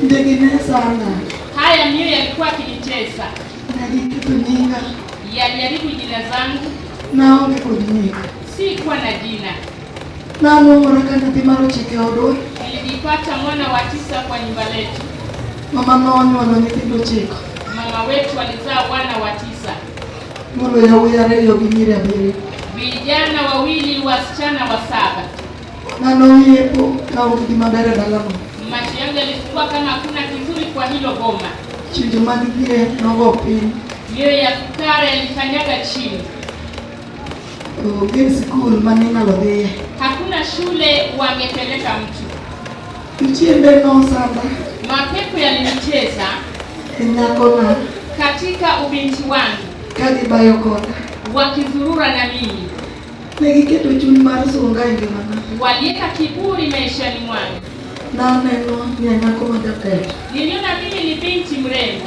Ndegine sana. Haya ndiyo yalikuwa kinitesa. Nalikuninga. Yalijaribu jina zangu. Naombe kujinika. Si kuwa na jina. Namo mwarakana timaro cheke odoi. Nilijipata mwana wa 9 kwa nyumba letu. Mama noni wananitindo cheko. Mama wetu walizaa wana wa 9. Molo ya uyare yogimire abiri. Vijana 2, wasichana 7. Nano yepo na ukimabere dalamo. Macho yangu yalikuwa kama hakuna kizuri kwa hilo boma. Chinjo magie nogo pin. Mioyo ya fukara yalikanyaga chini. Gini school manina lodhie. Hakuna shule wangepeleka mtu. Mchiende no samba. Mapepo yalinicheza. Enyakona. Katika ubinti wangu. Kadi bayokona. Wakizurura na mimi. Negiketo chuni marusunga ingimana. Walieka kiburi maishani mwangu. Na neno nyanyako madaket. Niliona mimi ni binti mrembo.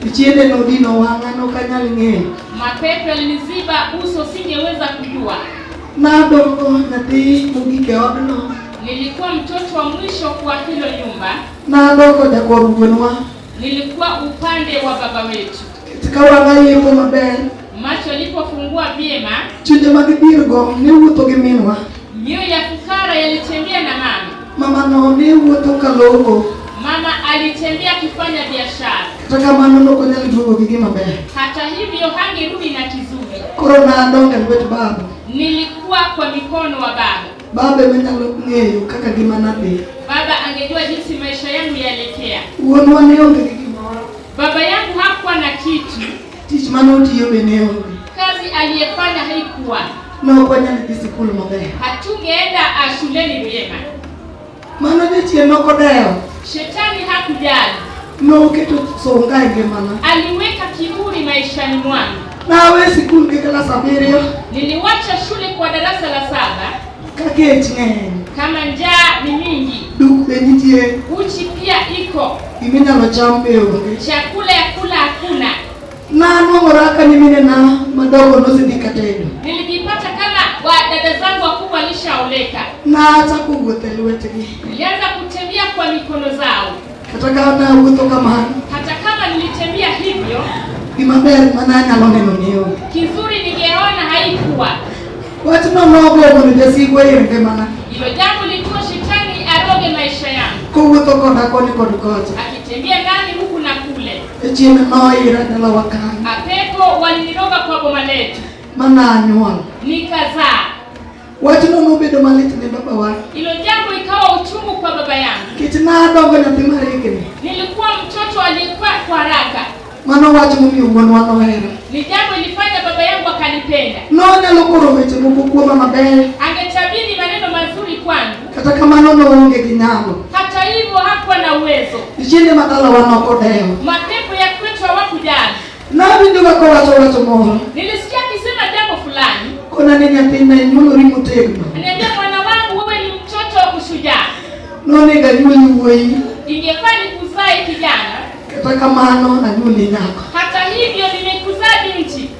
Mchiende no dino wangano kanyali nge. Mapepo yaliniziba uso, singeweza kujua. Na dongo nati mugike odno. Nilikuwa mtoto wa mwisho kwa hilo nyumba. Na dongo jakorugunwa. Nilikuwa upande wa baba wetu. Tikawa yepo maber. Macho yalipofungua vyema, chunje magibirgo ni wuto giminwa. Mioyo ya fukara yalitembea na mama. Mama no ni wuto kalogo. Mama alitembea kufanya biashara. Taka maneno kwa nyali dugo gigima be. Hata hivyo hangerudi na kizuri. Corona ndonga lwetu baba. Nilikuwa kwa mikono wa baba. Baba menyalo ngeyo kaka gimana be. Baba angejua jinsi maisha yangu yaelekea. Uonwa ni onge gigima. Baba yangu hakuwa na kitu. Teach manoti yobe neo. Kazi aliyefanya haikuwa. No kwa nyali disikulu mabe. Hatungeenda shuleni vyema. Mana jechi enoko deo. Shetani hakujali. No keto songa ingemana. Aliweka kiburi maishani mwangu. Na we sikulu kekala sabirio. Niliwacha shule kwa darasa la 7. Kake chinge. Kama njaa ni mingi. Duk benitie. Uchi pia iko. Imina lo chambe uge. Chakula ya kula hakuna. Na nwongoraka ni mine na madogo nozi dikatendo. Nilijipata kama wa dada zangu wakubwa lishaoleka. Na hata kugotelwetegi. Nilianza kutembea kwa mikono zao. Kataka na uto kama. Hata kama nilitembea hivyo. Imaber mananya loneno niyo. Kizuri ningeona haikuwa. Watu na mwogo mwenye yenge mana. Hilo jambo lilikuwa shetani aroge maisha yangu. Kuguto kona koni kodukote. Akitembea ndani huku na kule. Echime noira dala wakani. Apepo waliniroga kwa boma letu. Mana anyuala. Nikazaa. Watu na nubedo maliti ni baba wa. Hilo jambo ikawa uchungu kwa baba yangu. Kitina dongo na timarikini. Nilikuwa mtoto aliyekuwa kwa haraka. Mano watu mumi uwano hera. Ni jambo ilifanya baba yangu akanipenda. Nonya lokoro meche mbukuwa mama bele. Angetabiri maneno mazuri kwangu. Kata kama nono unge kinyalo. Hata hivyo hakuwa na uwezo. Nchini madala wanoko deo. Mapepo ya kwetu hawakujali. Nabi ndio wako watu moro. Nilisikia akisema jambo fulani. Kuna nini atina nyulu rimu tegno. Ananiambia mwana wangu wewe ni mtoto ushujaa. None ga nyuli uwei. Ingefaa nikuzae kijana. Kataka mano na nyuli nyako. Hata hivyo nimekuzaa binti.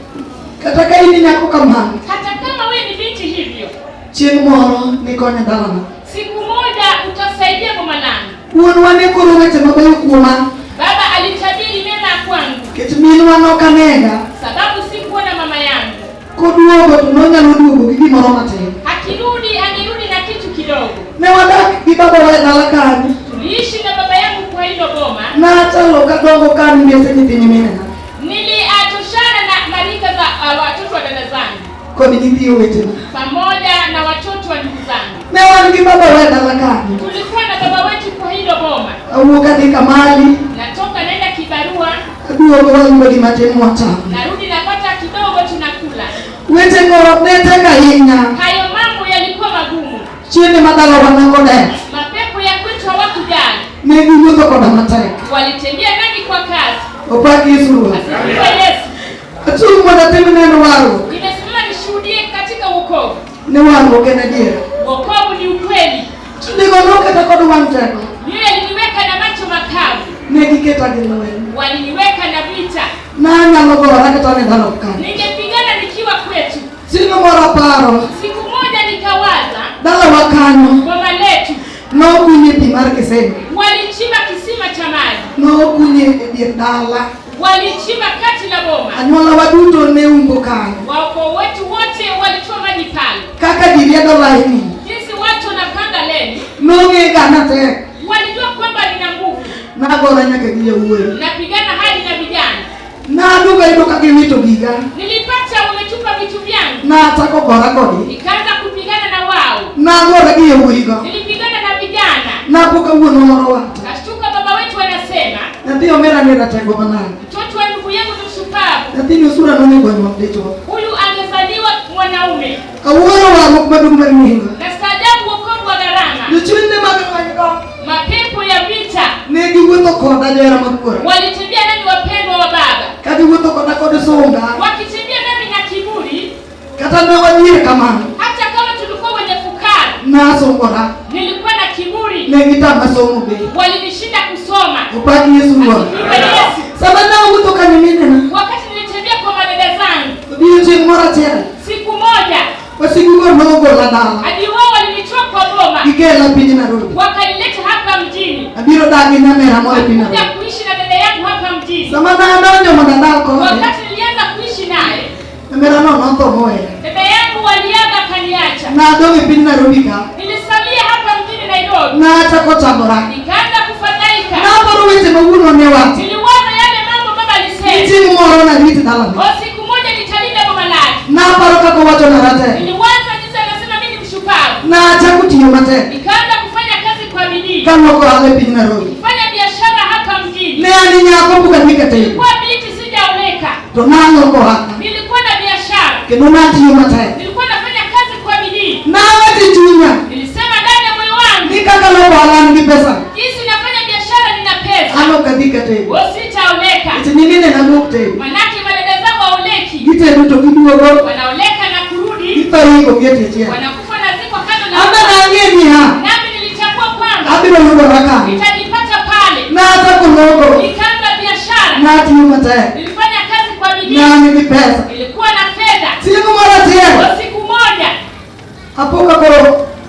Kataka hili nyako kama. Hata kama wewe ni binti hivyo. Chini moro nikone dalama. Siku moja utasaidia boma langu. Uonwane kurumete mabayo kuma. Baba alitabiri mema kwangu. Ketimini wanoka nega. Sababu sikuwa na mama yangu. Koduogo tunonya ludugo gigi moromate. Akirudi angerudi na kitu kidogo. Ne wadak bibaba wa dalakani. Tuliishi na baba yangu kwa hilo boma. Na hata loka dongo kani mbese nipinimina. Niliatoshana na marika za watoto wa dada zangu. Kwa nijitiyo wetena. Pamoja na watoto wa ndugu zangu. Ne wangi baba wa dalakani. Tulikuwa na baba wetu kwa hilo boma. Awuka ni kamali. Natoka naenda kibarua. Aduogo wango di matemu watamu. Narudi napata kidogo tunakula. Wete ngoro neteka hinya. Hayo mambo yalikuwa magumu. Chini madala wanako dea. Mapepo ya kwetu hawakujali. Negi yuto koda mateka. Walitembea nami kwa kazi. Opaki Yesu. Asifiwe Yesu. Atu mwana temi neno waro. Nimesema nishuhudie katika wokovu. Ni waro kena dia. Wokovu ni ukweli. Niko noka takodo wanteko. Yeye aliniweka na macho makavu. Negi keta ginowe. Waliniweka na vita. Nanya logo raketane daloka. Ningepigana nikiwa kwetu. Sino mora paro. Siku moja nikawaza. Dala wakano. Boma letu. No kunyipi marke sema. Walichimba cha maji. No kunye dala. Walichimba kati la boma. Anyola waduto ne ungo kan. Wako wetu wote walitoa maji pale. Kaka diria dola hini. Jinsi watu wanapanga leni. Nonge gana te. Walijua kwamba nina nguvu. Na gora nyaka giye uwe. Napigana hadi na vijana. Na duga ito kagimito giga. Nilipata wametupa vitu vyangu. Na atako gora kodi. Nikaanza kupigana na wao. Na gora giye uwe. Nilipigana na vijana. Na poka uono moro watu. Kashtuka baba wetu anasema. Nati omera nera tengo manani. Mtoto wa ndugu yangu tushupavu. Nati nusura noni kwa mwadecho. Huyu angezaliwa mwanaume. Aworo wa mkumadugu mariminga. Na staajabu wokovu wa gharama. Nuchunde magawanyika. Mapepo ya vita. Negi wuto koda jera makura. Walitembea nami wapendwa wa baba. Kati wuto koda kode songa. Wakitembea nami na kiburi. Kata na wajire kama. Hata kama tulikuwa wenye fukara. Na songora. Nilikuwa na kiburi. Negita masomo be. Walinishinda kusoma. Upaki Yesu Bwana. Sabana wuto kanimine na. Wakati nilitembea kwa madada zangu. Biyo mora tena. Siku moja. Wasiku mdogo la dala. Hadi wao walinitoa kwa boma. Ikela pini na rudi. Wakanileta hapa mjini. Abiro dagi na mera moyo pini na rudi. Kuja kuishi na dada yangu hapa mjini. Samana anonyo mwanadako. Wakati nilianza kuishi naye. Mera no nonto moyo. Dada yangu waliaga kaniacha. Na adongi pini na rudi ka. Nilisalia hapa mjini Nairobi. Na hata kocha mbora. Nikaanza kufadhaika. Na baro wete maguno ne watu. Niliwaza yale mambo baba alisema. Nchini moro na viti dalani. Siku moja nitalinda boma lake. Na baro kako wacho na rate. Niliwaza jinsi anasema mimi mshupavu. Na acha kutiyo mate. Nikaanza kufanya kazi kwa bidii. Kama kwa ale pini na rudi. Kufanya biashara hapa mjini. Ne ani nyako buka nikate. Kwa binti sijaoleka. Tonalo ko haka. Nilikuwa na biashara. Kenona tiyo mate. Nilikuwa nafanya kazi kwa bidii. Na wati Chunya. Nilisema ndani ya moyo wangu. Nikakalo kwa ala ni pesa. Jinsi nafanya biashara nina pesa. Ano katika te. Sitaoleka. Iti ningine na mukte. Manake madada zangu waoleki. Gite nito kiduogo. Wanaoleka na kurudi. Ipa hiyo gete tia. Wanakufa na ziko kando na. Aba na ngeni ha. Nami nilitambua kwamba. Abiro yugo raka. Nitajipata pale. Na hata kulogo. Nikaanza biashara. Na tiyo mate. Nilifanya kazi kwa bidii. Na ni pesa. Nilikuwa na fedha. Siku mara tia. Siku moja. Hapo kako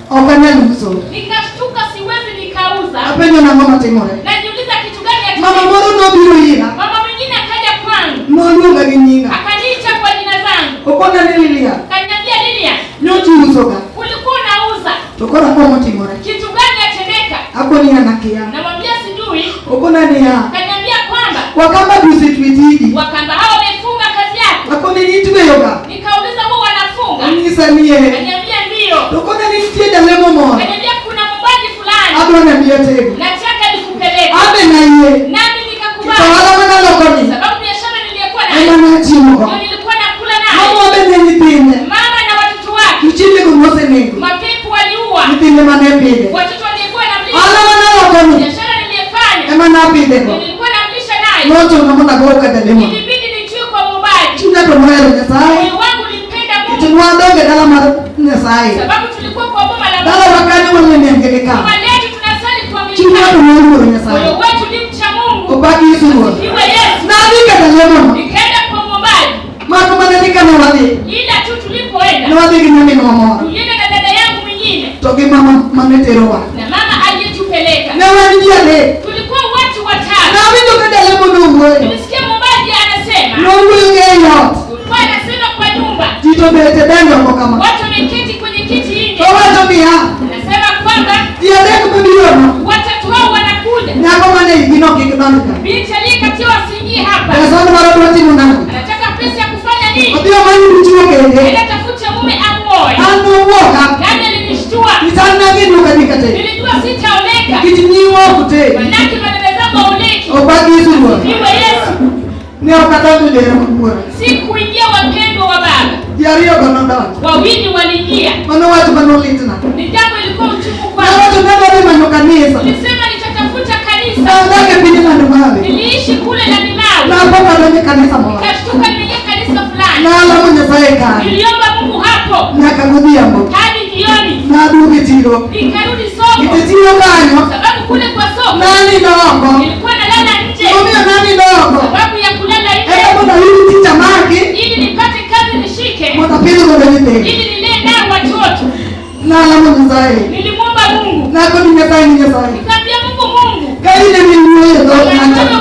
ofanya nuso. Nikashtuka siwezi nikauza. Apenyo na mama timore. Najiuliza kitu gani ya Mama moro no biro ina. Mama mwingine akaja kwangu. No lunga ginyinga. Akaniita kwa jina zangu. Okona ni Lilian. Kaniambia Lilian. Nyochi usoga. Ulikuwa unauza. Tokora kwa motimore. Kitu gani yatendeka? Ako ni anakia. Namwambia sijui. Okona ni ya. Kaniambia kwamba Wakamba dusi twitidi. Wakamba hao wamefunga kazi yako. Ako ni nitwe yoga. Nikauliza wao wanafunga. Nisa niye. Kaniambia ndio. Tokona ni nitie dalemo mo. Kaniambia kuna mbaji fulani. Ado na biate. Nataka nikupeleke. Abe na iye. Nami nikakubali. Tawala wana lokoni. Sababu biashara niliyokuwa nayo. Ema na chimo. Nilikuwa nakula nayo. Mama abe na nipinde. Mama na watoto wake. Kuchinde kumose nengo. Mapepo waliua. Nipinde manepinde. Watoto walikuwa na mlisha. Ala wana lokoni. Biashara niliyofanya. Ema na pinde. Nilikuwa namlisha naye. Noto unamona goka dalemo. Ilibidi nitue kwa mobile. Chunya tomwero nyasaye. Moyo wangu ulimpenda Mungu. Tunwadonge dala mar nyasaye. Sababu tulikuwa kwa boma la Dala wakani wale niangeleka. Boma letu tunasali kwa Chunya milima. tomwero nyasaye. Moyo wetu ni mcha Mungu. Obaki Yesu Bwana. Iwe Yesu. Na nika dalemo. Nikaenda kwa mobile. Mako manadika na wadi. Ila tu tulipoenda. Na wadi ginami na mama. Tulienda na dada yangu mwingine. Toge mama mameteroa. Na mama aliyetupeleka. Na wadi jale. Tulikuwa watu watatu. Na windo kadalemo nungwe. Nilisikia mobile anasema. Nungwe ngeyo. Tulikuwa anasema kwa nyumba. Tito bete dendo kwa kama. Watu wameketi kwenye kiti nje. Owacho biya. Anasema kwamba Diade kubibiona. watatu hao wanakuja. Nyako mane igino kikidandika. Binti aliyekatiwa asiingie hapa. Pesoni mara tuwati munani. Anataka pesa ya kufanya nini? Odio mani kuchiwo kende. Ila tafuta mume amuoe. Anu woka. Nani alinishtua? Itana gino kadikate. Nilijua sitaoleka. Kiti niwo kute. Manake madada zangu waoleki. Obaki Yesu Bwana. Iwe Yesu. Ni okatatu dere mkubwa. Sikuingia wapendwa wa baba. Diario kono dawa. Wawili waliingia. Mano watu mano litina. Ni jambo ilikuwa uchungu Na kwangu. watu nabo ni manyo kanisa. Nilisema nitatafuta Na kanisa. ndake pini na ndumawe. Niliishi kule na Nimawe. Na poka donye kanisa mwa. Nikashtuka nimeingia kanisa fulani. Na ala mwenye sae kani. Niliomba Mungu hapo. Nyakagudia mbo. Hadi jioni. Na duke tiro. Nikarudi soko. Itetiro kanyo. Sababu kule kwa soko. Nani noko. Nilikuwa nalala nje. Omiyo nani noko. Sababu ya kulala nje. Eka mwana hili ticha maki. Ili nipate kazi nishike. Mwata pili kwa venite. Ili nilee nao watoto. Na ala mwenye sae. Nilimwomba Mungu. Na kodi nyesae ni nyesae. Nikamwambia Mungu, Kaile mimi ndio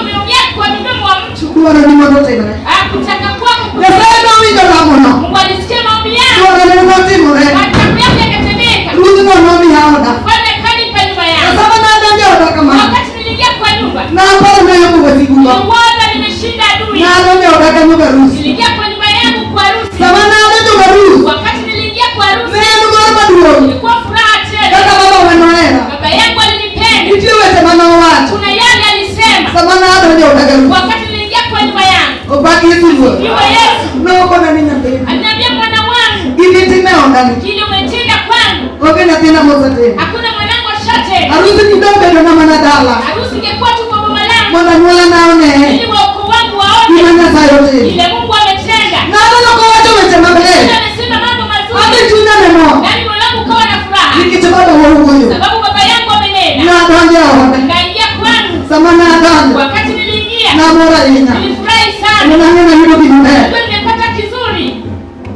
umeongea kwa mdomo wa mtu. Bwana ni mwana tena. Kutaka kwako. Nasema Awinjo naona. Mungu alisikia maombi yako. Bwana ni mwana tena. Maombi yako yakatendeka. Rudi na maombi haona. Fanya kadi kwa nyumba yako. Nasema na ndio kama. Wakati niliingia kwa nyumba. Na hapo ndio Mungu asikuma. Bwana nimeshinda adui. Na ndio nyumba ruhusa. Niliingia kwa nyumba yangu kwa harusi. Sama na ndio ruhusa. Wakati niliingia kwa harusi. Ndio ngoma ndio. Nilikuwa furaha tele. Kaka baba wanaona. Baba yangu alinipenda. Ndio sema na watu. Kuna yale alisema. Sama na ndio ruhusa. Wakati niliingia kwa nyumba yangu. Obaki Yesu. Iwe Yesu. Na uko na nini mbele? Ananiambia mwana wangu. Hivi tena ndani. Kile umetenda kwangu. Oke na tena moza tena. Hakuna mwanangu ashate. Harusi kidogo ndio na manadala. Harusi ingekuwa tu kwa mama langu. Mwana nyola naone. Ili wako wangu waone. Imana sayote. Ile Mungu ametenda. Na ndio kwa watu wamesema mbele. Amesema mambo mazuri. Hadi Chunya neno. Yaani mwanangu kawa na furaha. Nikichobaba huyo. Sababu baba yangu amenena. Na ndanja hapo. Kaingia kwangu. Samana ndanja. Wakati niliingia. Na bora ina. Nilifurahi sana. Na neno hilo kidogo. Ndio nimepata kizuri.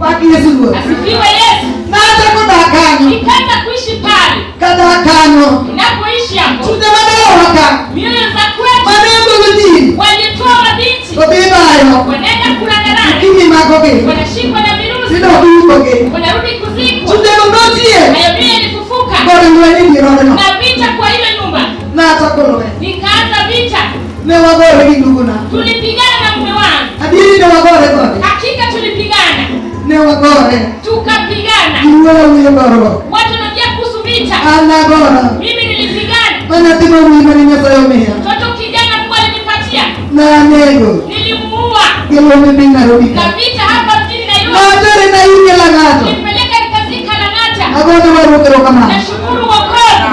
Baki Yesu. Asifiwe Yesu. Na hata kuna kanyo. Nikaanza kuishi pale. Kada kanyo. Ninapoishi hapo. Tunamadao waka. Mioyo za kwetu. Maneno ngudi. Walitoa mabinti. Kobebayo. Wanaenda kurandarani. Kimi makoke. Wanashikwa na virusi. Sina kuikoke. Wanarudi kuzikwa. Tunamondotie. Hayo mimi nilifufuka. Bora niwe nini roho. Na vita kwa hiyo nyumba. Na atakolowe. Nikaanza vita. Ne wagore kiduguna. Tulipigana na mume wangu. Adili ne wagore kote. Hakika tulipigana. Ne wagore. Tukapigana. Niwe goro. Watu wanajua kuhusu vita. Ana goro. Mimi nilipigana. Mana timo mimi ni nyasayomea. Mtoto kijana Mungu alinipatia. Na nego. Nilimuua. Yelo mimi narudika. Na vita hapa mjini Nairobi. Na dare na yeye la ngato. Nilipeleka nikazika Lang'ata. Agono warukero kama. Nashukuru wokovu.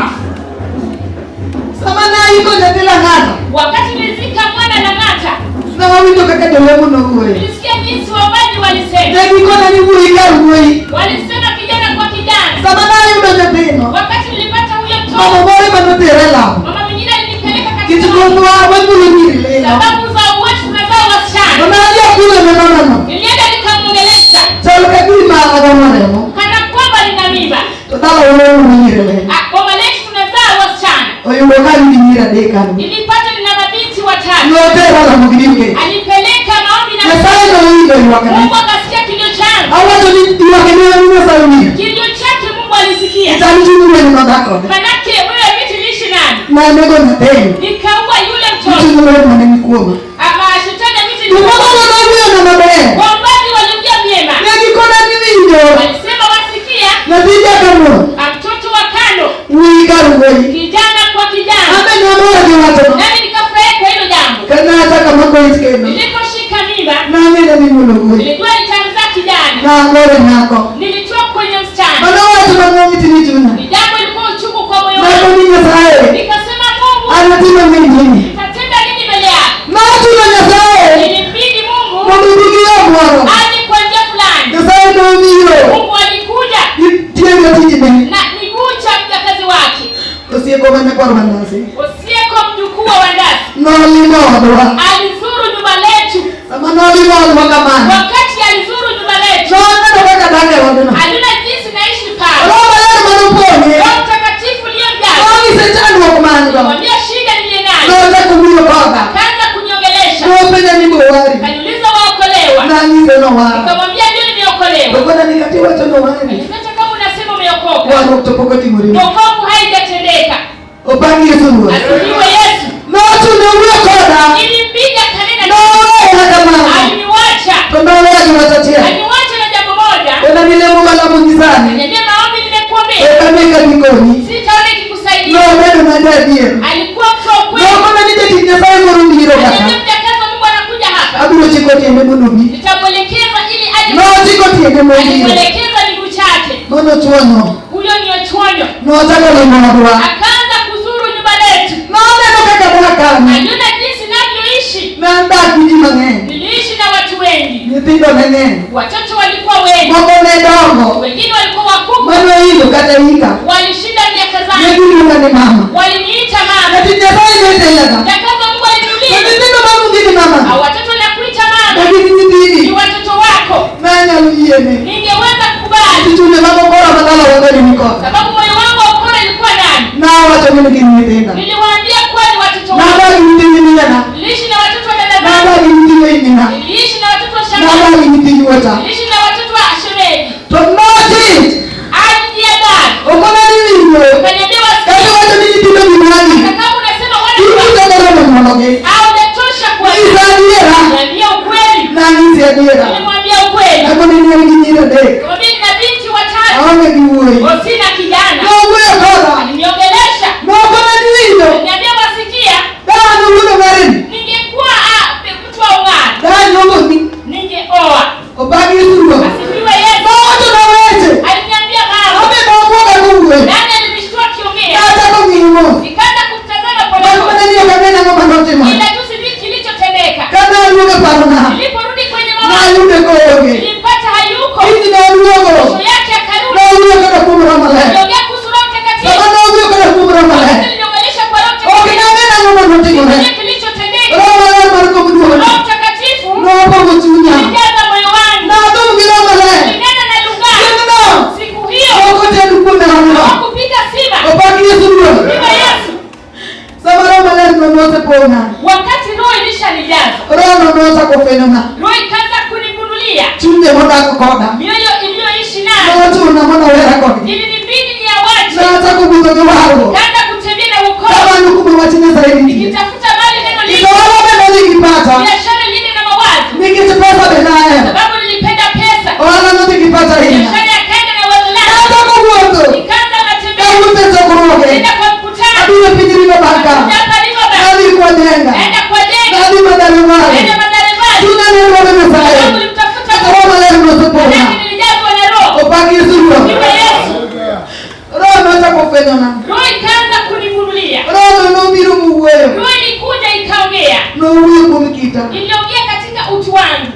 Samana iko jadila ngato. Wakati nilizika mwana Lang'ata. Na Awinjo kaka dole muno huwe. Nilisikia jinsi wabaji walisema. Ndio kona ni huwe huwe. Walisema kijana kwa kijana. Samana yudo jadino. Wakati nilipata huyo mtoto. Mama bore manoterela. Mama mwingine alinipeleka katika. Kichukua wewe ni Sababu za uwetu tunazaa wasichana. Unajua kule mwanana. Nilienda nikamuongelesha. Sasa kama agamoremo. Kana kwamba nina mimba. Totala wewe mwenyewe. Boma letu tunazaa wasichana. Oyo wakati nyira deka. Nilipata nina mabinti watatu. Yote wala mugirike. Alipeleka maombi na Sasa ndio wakati. Mungu akasikia kilio changu. Hawacho ni wakati wa sauni. Kilio chake Mungu alisikia. Itamchukua ni madako. Manake wewe vitu niishi nani? Na nego na tena. Nikaua yule mtoto. Mtu yule mwana mkubwa. Ama shetani miti. Tunaona ndio na mabaya. Wambaji waliingia vyema. Nikikona nini ndio? Walisema wasikia. Na tija kama. Mtoto wa kando. Uigaruwe. Kijana kwa kijana. Ame ni mmoja ni watu. Nani nikafurahi kwa hilo jambo. Kana hata kama kwa iskema. Niliposhika mimba. Na nini ni mwanangu? Nilijua nitamzaa kijana. Na ngore nako. Nilitoka kwenye msichana. Bana watu wanao mitini juna. Jambo lilikuwa uchungu kwa moyo Na wangu. nini sae? Nikasema Mungu. Anatima mimi. Nitatenda nini mbele yako? Na watu wanasae. Nilimbidi Mungu. Mungu ndio Bwana. Hadi kwa njia fulani. Sae ndio mio. Mungu alikuja. Tiende tijine. Na miguu cha mjakazi wake. Usiye kwa mwana kwa manasi. Usiye kwa mjukuu wa Wandasi. No limo ndo. Alizuru nyumba letu. Sama no limo ndo kama. Wakati alizuru nyumba letu. No ndo kaka danga wadona. Alina jinsi naishi pale. Roho yake manuponi. Roho Mtakatifu aliyomjaza. Roho shetani wa kumanga. Mwambia shida niliye nayo. Roho kumio baba. Kaanza kuniongelesha. Roho penya ni mwari. Kaniuliza waokolewa. Na nizo no wa. Nikamwambia ndio nimeokolewa. Bwana nikati watu no wani. Hata kama unasema umeokoka. Wa roho topokoti muri. Wokovu haijatendeka. Opangi Yesu. Asifiwe Yesu. No tu no ukoda. Nilimpiga kanena. No hata mama. Aliniwacha. Kama wewe unatatia. Aliniwacha na jambo moja. Ona nile Mungu la mungizani. Niambia maombi nimekuombea. Ekameka nikoni. Sitaone kikusaidia. No wewe unaenda ndiye. Alikuwa mtu wa kweli. No kama nije kinyasaye murundi hilo kaka. Niambia mjakazi Mungu anakuja hapa. Abiro chikoti ende munubi. Nitamwelekeza ili aje. No chikoti ende munubi. Alimwelekeza miguu chake. Mono tuono. Huyo ni Otieno. No taka na mwana. Akaanza kuzuru nyumba letu. No neno kaka bwana. Aliona jinsi ninavyoishi. Na nda kujima ngene. Niliishi na watu wengi. Nitindo ngene. Watoto walikuwa wengi. Mambo ne dongo. Wengine walikuwa wakubwa. Mano hilo kata hika. Walishinda miaka zangu. Yeye ni mama. Waliniita mama. Ati jamaa ile ile. Mjakazi Mungu aliniuliza. Nitindo mama ngine mama. Watoto nakuita mama. Lakini Ni nitini. watoto wako. Nani aliyene? Ningeweza kukubali. Tutume mama bora badala wewe ni mko. Sababu moyo wangu ukora ilikuwa ndani. Na watu wengine kinitenda. Niliwaambia kwa ni watoto nyiri adek. Kama mimi na binti watatu. Aonge giwuoyi. Sina kijana. Nowuoyo koda. Aliniongelesha. Nokona niwinjo. Niambia wasikia. Dhano wuono marini. Ningekuwa mtu wa ung'ara. Dhano ngoni. Ningeoa. Obagi Yesu. Asifiwe Yesu. Bawacho na weche. Aliniambia mama. Abe bawoga kuwe. Nani alinishtua kiongea? Hata ng'imo. Nikaanza kumtazama kwa Bakona niyo kanena ngoma notimo. ila tu sijui kilichotendeka. Kana luoga parona. Niliporudi kwenye Na mawazo. yude koyoge. Nilimpata hayuko. Hindi na luogo. Kesho yake akarudi. Na luoga na kumra male. Aliongea kuhusu Roho Mtakatifu. Sama na luoga na kumra male. Niliongelesha kwa Roho Oke Mtakatifu. na ngena ngoma notimo. Nini kilichotendeka? Roho male marko mduwa. Roho Mtakatifu. Roho kwa Chunya. Alijaza moyo wangu. Na domo gila male. Nilinena na lugha. Janeno. Siku hiyo. Oko tenu kumbe hamna. Hawakupiga simu. Obagi Yesu. Sifa Yesu. Sama roho male nonote pona. Wakati Roho ilishanijaza. Roho nonote kofenona. Roho ikaanza kunifunulia. Chunye moda koda. Mioyo iliyoishi nayo. Notu na mwana wera kodi. Ilinibidi niawache. Na hata kubutoke waro. Kaanza kutembea na wokovu. Kama nukumu wachine zaidi. Nikitafuta mali neno lile. Ikawa bena nikipata. Biashara lile na mawazo. Nikitipesa benaye. Sababu nilipenda pesa. Wala note kipata hii. Biashara yakaenda na wazo langu. Hata kubuto. Nikaanza natembea. Kawute chokuroge. Nenda kwa mkutano. Adile pinjiri baka. Nitapaliwa baba. Nadi kwa jenga. Naenda kwa jenga. Nadi madari wale. Naenda madaribani. Tuna nero wale mesaye. Sababu nilimtafuta Roho male note pona. Lakini nilijazwa na Roho. Obagi Yesu. Sifa Yesu. Roho note kofenona. Roho ikaanza kunifunulia. Roho no biro muweyo. Roho ilikuja ikaongea. No uyo kumikita. Iliongea katika utu wangu.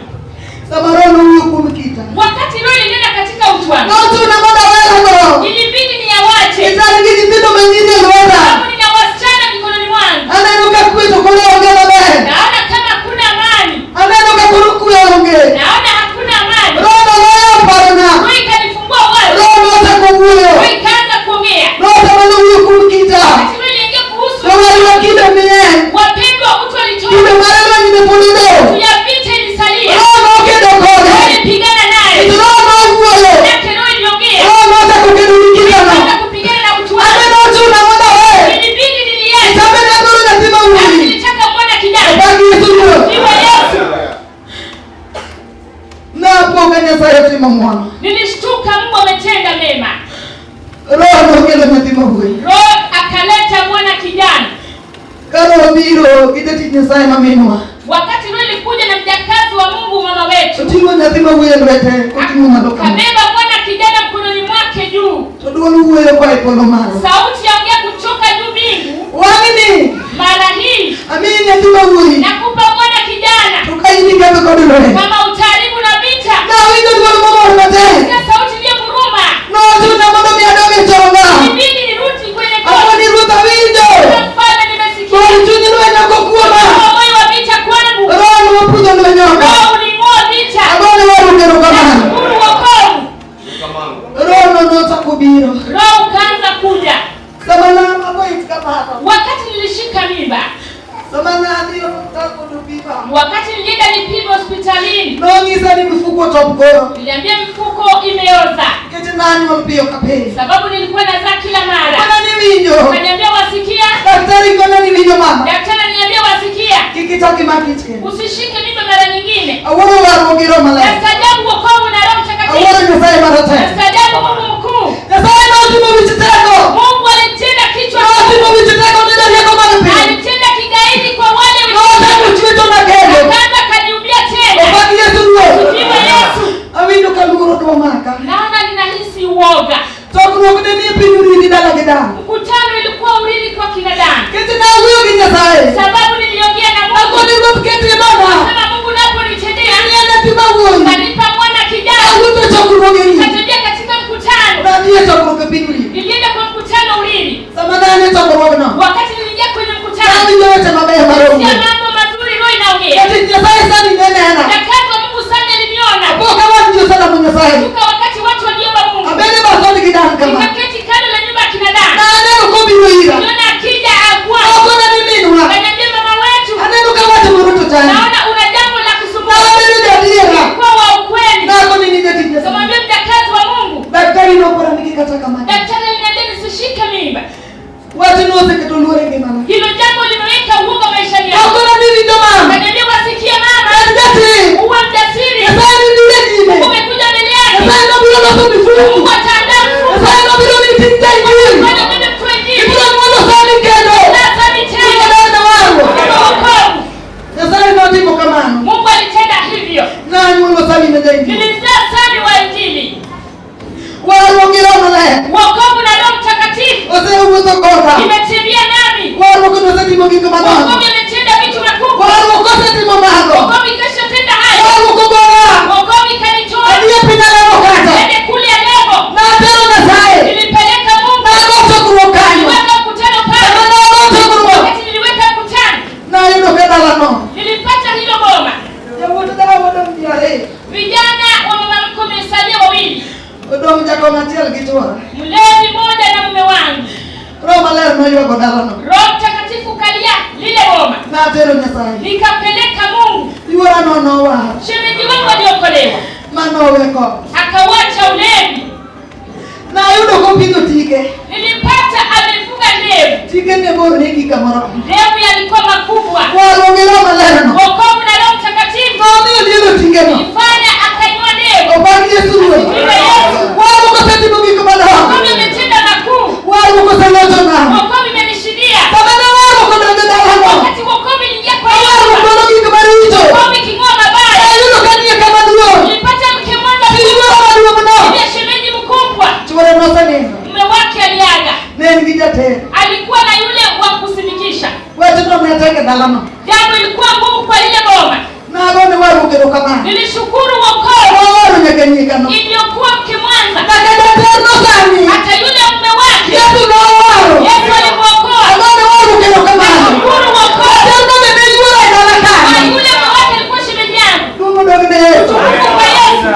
Sama roho no uyo kumikita. Wakati Roho ilinena katika utu wangu. Notu na moda wera ko. Ilibidi niawache. Itali gidi tito mengine roda. Sababu nina wasichana mikononi mwangu. Ananuka kwito kule ongea be. Naona kama hakuna amani. Ananuka kuruku ya ongea. Naona hakuna amani. Roho leo parana. Roho ikanifungua wazi. Roho note kubuyo. Roho ikaanza kuongea. Roho no uyo kumikita. Wakati Roho iliongea kuhusu Roho kida mie. wapendwa utu walitoa. Kida marelo ni polido. Tuyapite ilisalia. Roho kida kode. Roho ilipigana naye. Roho no uyo. Yake Roho iliongea. Roho note kukidulikita na. Ikaanza kupigana na utu wangu. Amenotu na moda we. Ilibidi niliache. Sabe na ndoro na tima Nami uwi. nilitaka kuona kijana. Obagi Yesu. Sifa Yesu. Na poga nyasaye tima mwana. Nilishtuka, Mungu ametenda mema. Roho no kele matima uwi. Roho akaleta mwana kijana. Karo biro ideti nyasaye mamenwa. Wakati Roho ilikuja na mjakazi wa Mungu mama wetu. Otingo nyatima uwi ndwete. Otingo madoka. Kabeba mwana kijana mkononi mwake juu. Toduonu uwi kwa ipolo maro. Sauti yaongea kutoka juu mbingu. Wangini. Mara hii Amini nyatima uwi. nakupa mwana kijana. Tukaini kama kodole. Kama utaribu na vita. Na windo kwa mama mate. Sikia sauti ile nguruma. No tuna modo miadoge chonga. Ilibidi nirudi kwenye Hapo goli. ni ruta windo. Mfalme nimesikia. Kwa chunyi nwe nyako kuoma. Moyo wa vita kwangu. Roho no pujo nwe nyoka. Roho uling'oa vita. Abone waru kero kama. Nashukuru wokovu. Roho no nota kubiro. Roho ukaanza kuja. Samana mabo itkama hapa. Wakati nilishika mimba. Samana ndio tako dubiba. Wakati nilienda nipimwe hospitalini. Nongisa ni mifuko topgoro. Niliambia mifuko imeoza. Kete nani mpio kapeni. Sababu nilikuwa nazaa kila mara. Kona ni winyo. Kaniambia wasikia. Daktari kona ni winyo mama. Daktari ananiambia wasikia. Kikitaki makichke. Usishike mimba mara nyingine. Aworo waru ngiro malaya. Nastajabu wokovu na Roho Mtakatifu. Aworo nyasaye marate. Nastajabu Mungu mkuu. Nyasaye no timo wichiteko. Mungu alitenda kichwa. No timo wichiteko ndio yako malupi. Alitenda kigaidi kwa wale No timo chweto na kende. Akaanza kaniumbia tena. Obagi Yesu ndio. Sifa Yesu. Awindo kaluro do maka. Naona ninahisi uoga. Tokno kede ni pinyuri ni dala gedang. Mkutano ilikuwa uridi kwa kinadamu. Kete na huyo kinyasaye. Sababu niliongea na Mungu. Akoni go kete mama. Sema Mungu naponitendea. Ni anatima huyo. Kanipa mwana kijana. Awuto chokuro geni. Katembea katika mkutano. Na ndiye chokuro ke pinyuri. Nilienda kwa mkutano uridi. Samana ne chokuro na. Wakati niliingia kwenye mkutano. Na ndiye yote mama ya maro. Sikia mambo mazuri Roho inaongea. Kete nyasaye sana ni nene ana. Daktari wa Mungu sana aliniona. Hapo kama ndio sana mnyasaye. Tuka wakati watu waliomba Mungu. Abene basoni gedang kama. Nikaketi kando la nyumba ya kinadamu. Na leo ko biwira. Niona akija akwa. Akona ni minwa. Kaniambia mama wetu. Aneno kama tumuruto tani. Naona una Mungu. Sasa ndio bila mtindaji. Ibura mwana sana kendo. Ndio wao. Sasa ndio ndivyo kama. Mungu alitenda hivyo. Na Mungu sasa ndio. Nilizaa sana wa Injili. Waongera mala. Wokovu na Roho Mtakatifu. Ose umutokora. Imetembea nami. Wokovu na sasa mungu kama. Wokovu imetenda vitu vikubwa. Wokovu sasa mambo. Wokovu ikashatenda haya. Wokovu ikanitoa. Ndiye pinala wakati. Nende kule leo. Na tena na sai. Nilipeleka Mungu. Na goto kurokani. Niliweka mkutano pale. Na goto kurokani. Wakati niliweka mkutano. Na hilo pedala no. Nilipata hilo boma. Ya wote dawa wote mdiale. Vijana wa mama mkome salia wawili. Odo mjako ngatiel kitwa. Mlevi mmoja na mume wangu. Roho malero no yuko dala no. Roho Mtakatifu kalia lile boma. Na tena na sai. Nikapeleka Mungu. Yuara no wa. Shemeji wangu aliokolewa. Mano weko. Akawacha ulevi. Na yudo kopito tike. Nilipata amefunga ndevu. Tike ne boro neki kamera. Ndevu yalikuwa makubwa. Waongera malero no. Wokovu na Roho Mtakatifu. Ndio tike no. Nifanya akainua ndevu. Obaki Yesu. Wao ukasema mungu kama na. Wokovu imetenda makuu. Wao ukasema tena. Wokovu imenishidia. Kama na wao ukasema dala no. Wakati wokovu iliingia kwa Wao Yesu. ukasema kama hicho. Wokovu iking'oa mabaya. Yudo kania kama ndio. Nilipata mke mmoja. Ndiye shemeji mkubwa. Chora no sana. Mume wake aliaga. Neni vijate. Alikuwa na yule wa kusimikisha. Wewe ndio mnataka dala no. Jambo ilikuwa ngumu kwa ile boma. Na gone wao ukero kama. Nilishukuru wokovu. Wao nyakanyika no. Iliyokuwa mke Mwanza. Na kada tena sani. Hata yule mume wake. Yesu na wao. Yesu alimuokoa. Gone wao ukero kama. Nashukuru wokovu. Tena mmejua dala Na kana. yule mume wake alikuwa shemeji yangu. Mungu ndio Yesu. Kwa Yesu.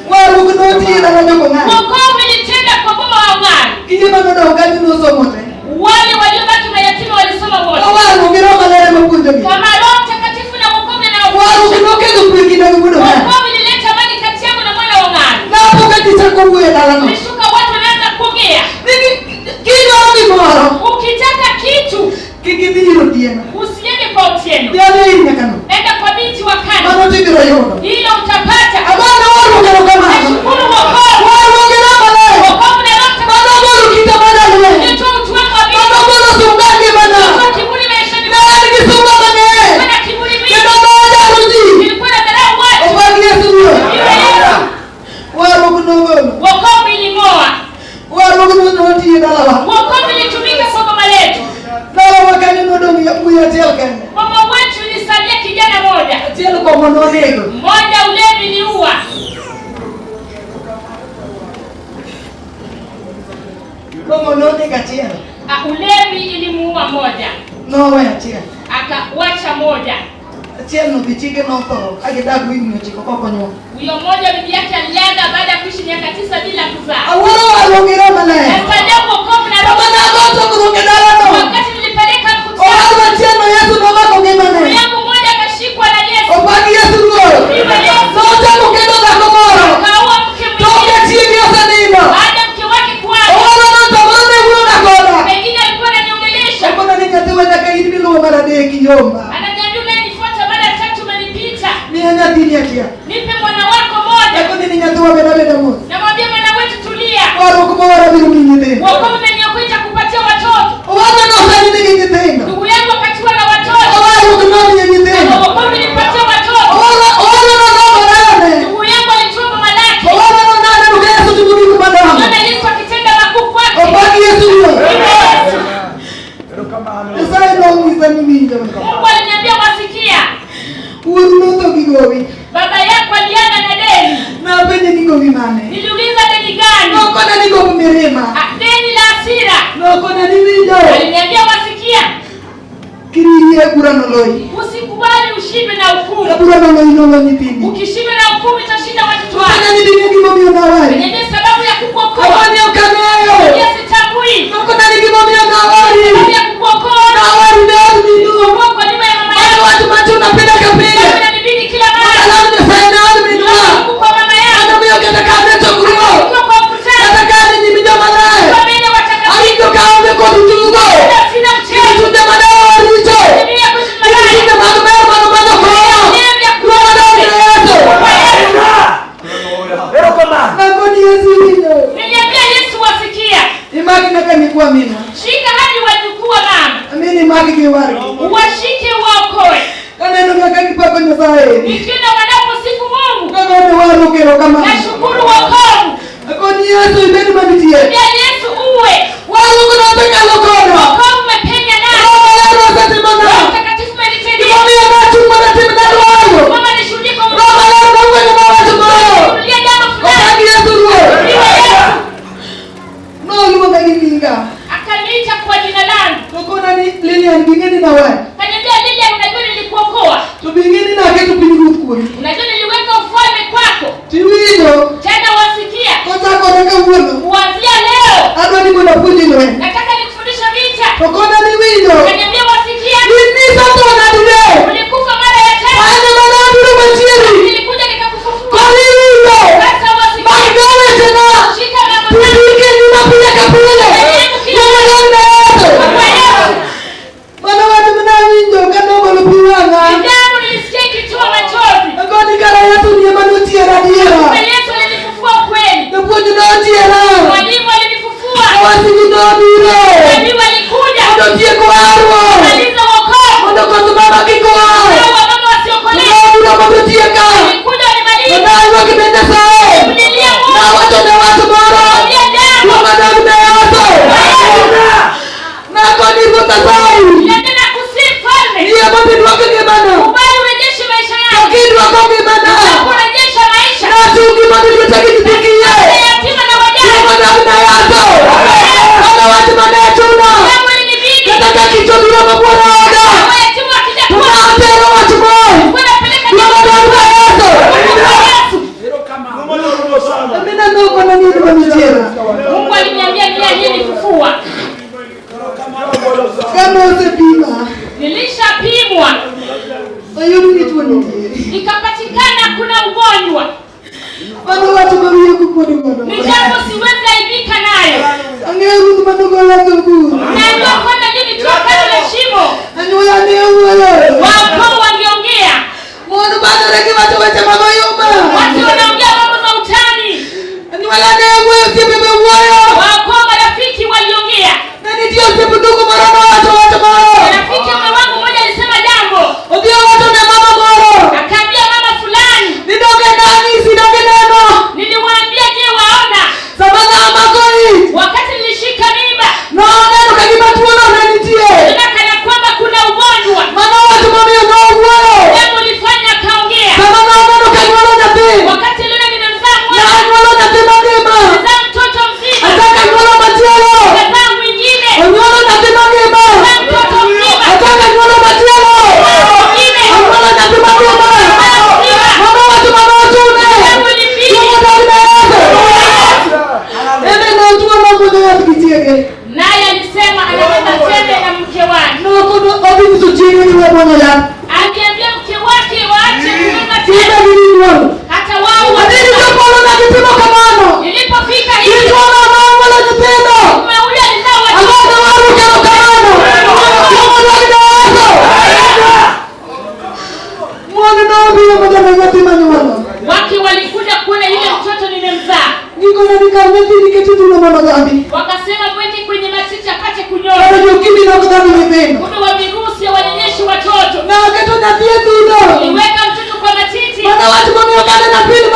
Wao kunoti dala nyoko ngani. Wokovu ilitenda kwa boma wa ngani. Kijana ndio ngani no somo te. Wale waliobaki mayatima walisoma wote. Wao ngiro malere mkunjo. Kama Roho Mtakatifu na wokovu na Wao kunoke kupikina ngudo. wokovu ilileta amani kati yangu na mwana wa ngani. Na hapo katika kuwe dala no. Nishuka watu wanaanza kuongea. Kido moro. Ukitaka kitu Kikidhiro tena. usiende kwa Otieno. Yale nyakano. Enda kwa binti wa kando. Mano tigiro yodo. Hilo utapata. Abana wao ngiro kama. Nashukuru wokovu. Wao ngiro malere. Wokovu na Roho Mtakatifu. Mano bolo kitabana lwe. Nitoa utu wangu wa binti. Mano bolo sungange bana. Nitoa kiburi maishani Na nikisoma bane. Nilikuwa na kiburi mingi. Kido moja ruji. Nilikuwa na dharau watu. Obaki Yesu. Wao kunogo. Wokovu iling'oa. Wao kunoti dala. Wokovu ilitumika kwa boma letu. Dala wakani nodomi ya kuya telka. Boma wetu ilisalia kijana moja. Telo kwa mononego. Mmoja ulevi iliua. Kwa mononego telo. Ulevi ilimuua moja. No way telo. Akawacha moja. Telo bichige no to. Agedagu hiyo chiko kwa konyo. Huyo mmoja bibi yake aliaga baada ya kuishi miaka 9 bila kuzaa. Awara waongera malere. Nikaja wokovu na Roho. Bana goto kurongedala no. Wakati nilipeleka mkutano. Ohawa telo Yesu no bako ngemane. Yangu mmoja akashikwa na Yesu. Obaki Yesu ngo. Sote mukendo za komoro. Akaua mke Toka mwingine. chini ya sanino. Baada ya mke wake kuaga. Ohawa no tamane huyo na kola. Pengine alikuwa ananiongelesha. Mbona nikatewa na kaidi bilo marade kinyomba. Ananiambia unanifuata baada ya 3 umenipita. Mianya dini akia. Nipe mwana wako moja. Yako nini nyatoa beda mo. Namwambia mwana wetu tulia. Waro kumora biru mingi. Wokovu umeniokuita kupatia watoto. Waro no sani mingi tena. Ndugu yangu akatiwa na watoto. Waro kunoni yenye tena. Wokovu nilipatia watoto. Waro no marane. Ndugu yangu alitoa mama lake. Waro no nana Yesu tubudi kumadamu. Naona Yesu akitenda makuu kwake. Obaki Yesu yo. Sasa ndio mwisani mingi. Mungu aliniambia wasikia. Uru no kigowi. Baba yako aliana na deni. Na penye niko vimane. Niliuliza deni gani? No kona niko kumirema. Deni la hasira. No kona nilijo. Aliniambia wasikia. Kiriye kura no loi. Usikubali ushindwe na hukumu. Kura no loi no nipindi. Ukishindwa na hukumu itashinda watoto wako. Kona nilijo kimomio na wali. Ni sababu ya kukuokoa. Kawani ukameyo. Yesu tambui. No kona nikimomio na wali. Sababu ya kukuokoa. Na wali ndio ndio. Kwa nyuma ya mama yako. Watu macho unapenda kapenda. Inabidi kila mara. Alamu ni faina alminwa. Kwa mama yako. Ndio mimi ukataka kurio. Kwa mkutano. Nataka ni mjoma naye. Kwa mimi watakatifu. Alito kaombe kwa tutugo. Sina mchezo. Tunde madao alicho. Biblia kusema malaya. Tunde madao kwa. Yesu. Imaki naka ni kwa mimi. Shika hadi wajukuu wa mama. Amini imaki kiwari. Uwashike waokoe. Kana neno kaka kipapa nyasaye. Nikiona wanaposifu Mungu. Kaka ni waro kero kama. Nashukuru wokovu. Akoni Yesu ibeni manitie. Ya Yesu uwe. Waro kuna penya lokona. Wokovu umepenya nani? Roho sasa mana. Mtakatifu umenitendea. Nimwambia watu mwana tena ndio wao. Mama nishuhudie kwa Mungu. Roho leo kwa kwa watu wao. Kulia jambo fulani. Wakati Yesu ruwe. No yuko kainginga. Akaniita kwa jina langu. Tokona ni Lilian bingeni na wewe. Kaniambia Lilian, unajua nilikuokoa. Tubingeni na kitu pinigukuri. Unajua niliweka ufalme kwako. Tiwido. Tena wasikia. Kota kwa uono. Kuanzia leo. Hapa niko na puji wewe. Nataka nikufundisha vita. Tokona ni wido. Kaniambia wasikia. Ni sasa na dile. Ulikufa mara ya tatu. Hadi mara ndio machiri. Nilikuja nikakufufua. Kwa wido. Sasa wasikia. Magawe tena. Shika mama. Tubike ni mapile kapule. Mana watu mnawinjo kana walopiwanga. Ndio nilisikia kitoa machozi. Ngoni kala yetu ni manuti ya radiera. Yesu alinifufua kweli. Ndipo tunatiera. Mwalimu alinifufua. Wasiji ndodiro. Mwalimu alikuja. Ndio tie kwa arwa. Maliza wokovu. Ndio kwa sababu kikoa. Hao mama wasiokolewa. Ndio ndio tie ka. Alikuja alimaliza. Ndio wakipenda sawa. Mlilia Mungu. Na watu na watu bora. Mlilia damu. Kwa madamu na watu. Na kwa nini mtasai? Nenda kusifu falme. Ndio mambo wake kibana. Kubali urejeshe maisha yako. Lakini wako kibana. Kurejesha maisha. Na chungi mambo yote Yatima na wajane. madamu na watu. Ana watu manachuna. Mungu alinibidi. Nataka kichobira mabwana ada. Yatima wakija kwa Tunatero watu bora. wanapeleka Madamu na watu. Yesu. Amina ndio kwa nini tunamjera. Mungu aliniambia ndiye aliyenifufua. Kama usipima. Nilishapimwa. Ayuni ni tuone. Ikapatikana kuna ugonjwa. Wana watu mawili kukodi wana. Ni jambo siwezi aibika nayo. Angeru madogo la ndugu. Najua kwamba nini tuwakati na shimo. Anyoya ni wewe. Wako wangeongea. Mwana bado reki watu wacha magoyoma. Watu wanaongea mambo za utani. Anyoya ni wewe usibebe wewe. Wako marafiki waliongea. Nani ndio usibuduku marano watu mara. Rafiki wangu mmoja alisema jambo. Ndio watu na mama moro. Akaambia mama fulani. Nidoge nani sidoge neno. Niliwaambia je waona. Sabana magoi. Wakati nilishika mimba. No neno kagima tuona unanitie. Ndio kana kwamba kuna ugonjwa. Mama watu mami ndio wewe. Jambo lifanya akaongea. Sabana neno kagima na pili. Wakati lile nimemzaa Na mwana. anyola na tema gema. Nimezaa mtoto mzima. Ataka anyola matielo. Nimezaa mwingine. Anyola na tema gema. Nimezaa mtoto mzima. Ataka anyola matielo. Mwingine. Anyola na tema gema. Mama watu ne. Jambo lipili. Tumo ndani ya Yesu. Eme na tumo na kuja watu kitiege. Naye alisema anaweza tende na mke wake. No kuno obi msujini ni wewe mwana ya. Aliambia mke wake waache kuweza Tiba tende. ni wao. Hata wao Adini kwa polo na kipimo kamano. Nilipofika hivi. Kitu wana mama na kipendo. Mume huyo alizaa watoto. Amana waru kero kamano. Tumo ndani ya Yesu. Mwana na obi mmoja na yatima ni wana. Wake walikuja kuona yule mtoto nimemzaa. Niko na nikameti niketitu na mama gambi. Wakasema mweke kwenye matiti apate kunyoa. Ndio kimi na kudani nipendo. Kumbe wameruhusu wanyenyeshi watoto. Na wakati na pia tudo. Niweka mtoto kwa matiti. Mana watu mami wakana na pili